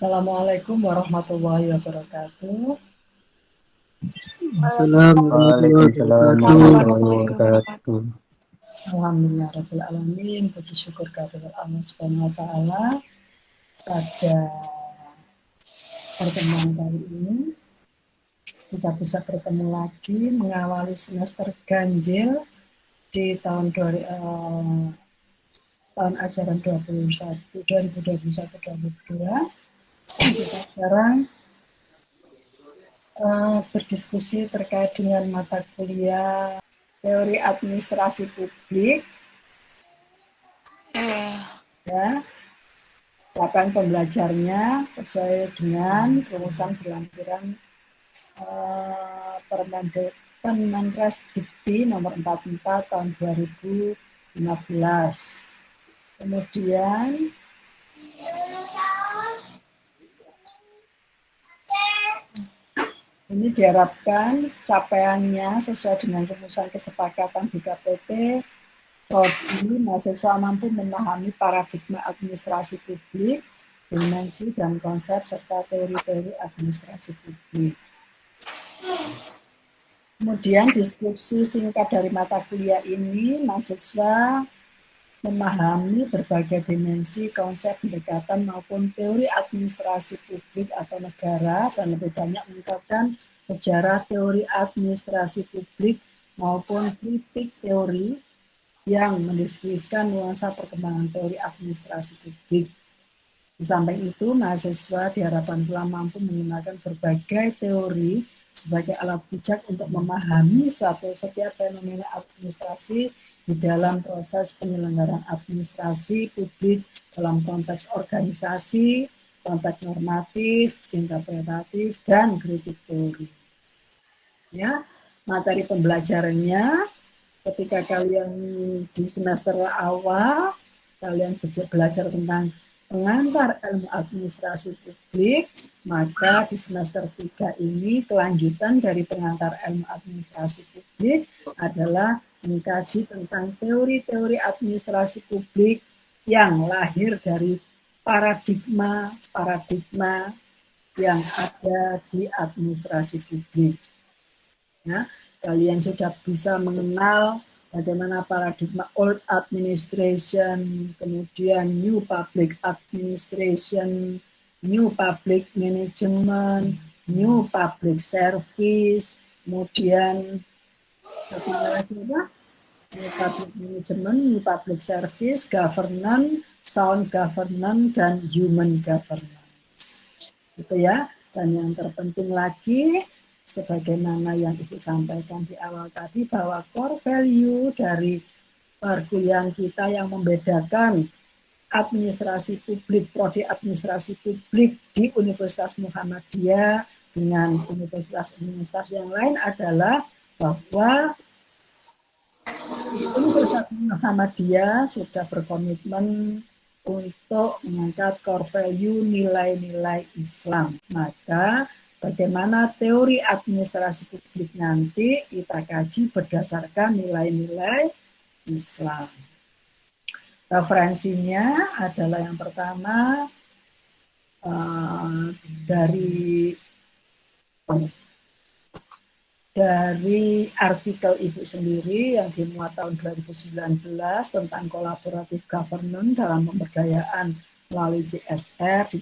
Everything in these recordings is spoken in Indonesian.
Assalamualaikum warahmatullahi wabarakatuh. Assalamualaikum warahmatullahi Waalaikumsalam wabarakatuh. warahmatullahi wabarakatuh. Alhamdulillah rabbil alamin, puji syukur kehadirat Allah Subhanahu wa taala. Pada pertemuan kali ini kita bisa bertemu lagi mengawali semester ganjil di tahun ajaran 2021-2022. Kita sekarang berdiskusi terkait dengan mata kuliah teori administrasi publik. Ya, capaian pembelajarnya sesuai dengan rumusan berlampiran Permendikbud Dikti nomor 44 tahun 2015. Kemudian ini diharapkan capaiannya sesuai dengan rumusan kesepakatan BKPT, prodi mahasiswa mampu memahami paradigma administrasi publik, dimensi dan konsep serta teori-teori administrasi publik. Kemudian deskripsi singkat dari mata kuliah ini, mahasiswa memahami berbagai dimensi, konsep, pendekatan maupun teori administrasi publik atau negara, dan lebih banyak mengungkapkan sejarah teori administrasi publik maupun kritik teori yang mendiskusikan nuansa perkembangan teori administrasi publik. Di samping itu, mahasiswa diharapkan pula mampu menggunakan berbagai teori sebagai alat bijak untuk memahami setiap fenomena administrasi di dalam proses penyelenggaraan administrasi publik dalam konteks organisasi, konteks normatif, interpretatif, dan kritik teori. Ya, materi pembelajarannya ketika kalian di semester awal, kalian belajar tentang pengantar ilmu administrasi publik, maka di semester 3 ini kelanjutan dari pengantar ilmu administrasi publik adalah mengkaji tentang teori-teori administrasi publik yang lahir dari paradigma yang ada di administrasi publik. Ya, kalian sudah bisa mengenal bagaimana paradigma old administration, kemudian new public administration, new public management, new public service, kemudian satunya lagi apa? New public management, new public service, governance, sound governance, dan human governance. Gitu ya. Dan yang terpenting lagi, sebagaimana yang Ibu sampaikan di awal tadi, bahwa core value dari perkuliahan kita yang membedakan administrasi publik, prodi administrasi publik di Universitas Muhammadiyah dengan universitas-universitas yang lain adalah bahwa Universitas Muhammadiyah sudah berkomitmen untuk mengangkat core value nilai-nilai Islam. Maka bagaimana teori administrasi publik nanti kita kaji berdasarkan nilai-nilai Islam. Referensinya adalah yang pertama dari artikel Ibu sendiri yang dimuat tahun 2019 tentang kolaboratif governance dalam pemberdayaan melalui CSR di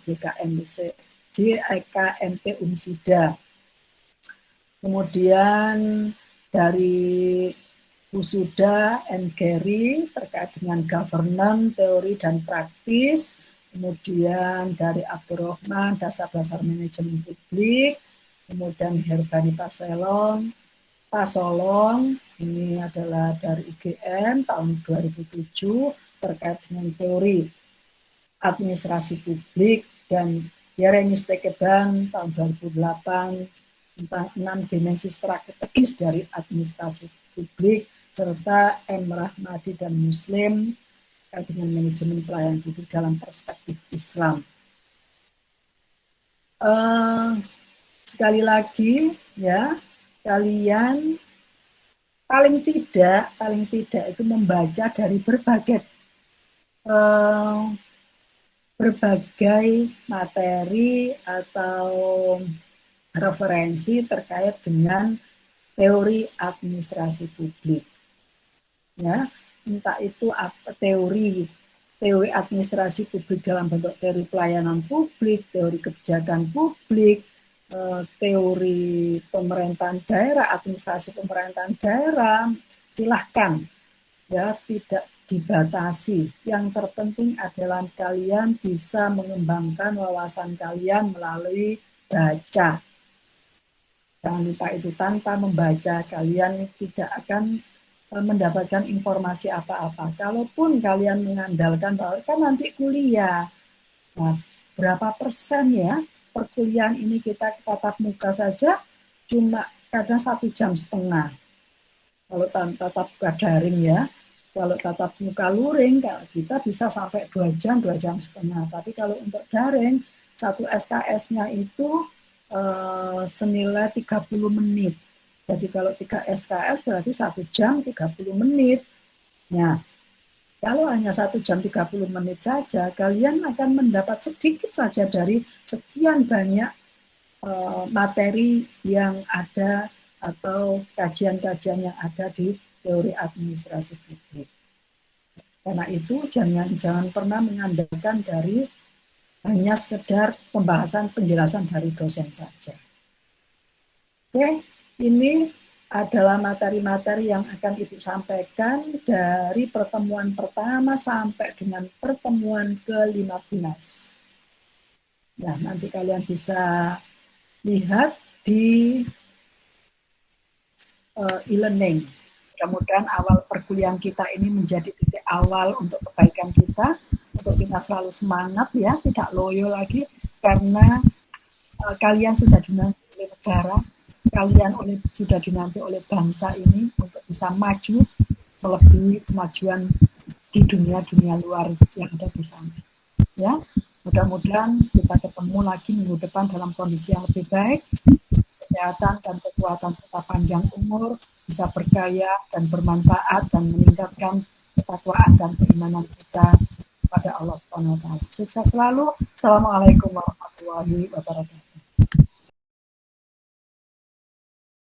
JKMP Unsida. Kemudian dari Usuda and Gary terkait dengan governance, teori dan praktis. Kemudian dari Abdurrahman, dasar-dasar manajemen publik. Kemudian Herbani Pasolong, ini adalah dari UGM tahun 2007 terkait dengan teori administrasi publik, dan Yeremis Tekeban tahun 2008 tentang 6 dimensi strategis dari administrasi publik, serta M. Rahmadi dan Muslim terkait dengan manajemen pelayanan publik dalam perspektif Islam. Sekali lagi ya, kalian paling tidak itu membaca dari berbagai berbagai materi atau referensi terkait dengan teori administrasi publik. Ya, entah itu apa teori administrasi publik dalam bentuk teori pelayanan publik, teori kebijakan publik, teori pemerintahan daerah, administrasi pemerintahan daerah, silahkan ya, tidak dibatasi. Yang terpenting adalah kalian bisa mengembangkan wawasan kalian melalui baca. Jangan lupa itu, tanpa membaca kalian tidak akan mendapatkan informasi apa-apa. Kalaupun kalian mengandalkan bahwa kan nanti kuliah, nah, berapa persen ya perkuliahan ini kita tatap muka saja cuma kadang 1,5 jam. Kalau tatap muka daring ya, kalau tatap muka luring kita bisa sampai 2 jam, 2,5 jam. Tapi kalau untuk daring, satu SKS-nya itu senilai 30 menit. Jadi kalau 3 SKS berarti 1 jam 30 menit. Nah, kalau hanya 1 jam 30 menit saja, kalian akan mendapat sedikit saja dari sekian banyak materi yang ada atau kajian-kajian yang ada di teori administrasi publik. Karena itu jangan pernah mengandalkan dari hanya sekedar pembahasan penjelasan dari dosen saja. Oke, ini adalah materi-materi yang akan Ibu sampaikan dari pertemuan pertama sampai dengan pertemuan ke-15. Nah, nanti kalian bisa lihat di e-learning. Mudah-mudahan awal perkuliahan kita ini menjadi titik awal untuk kebaikan kita, untuk kita selalu semangat ya, tidak loyo lagi, karena kalian sudah dinanti oleh negara, kalian sudah dinanti oleh bangsa ini untuk bisa maju melebihi kemajuan di dunia luar yang ada di sana. Ya, mudah-mudahan kita ketemu lagi minggu depan dalam kondisi yang lebih baik, kesehatan dan kekuatan serta panjang umur, bisa berkaya dan bermanfaat dan meningkatkan ketakwaan dan keimanan kita kepada Allah Subhanahu wa taala. Sukses selalu. Assalamualaikum warahmatullahi wabarakatuh.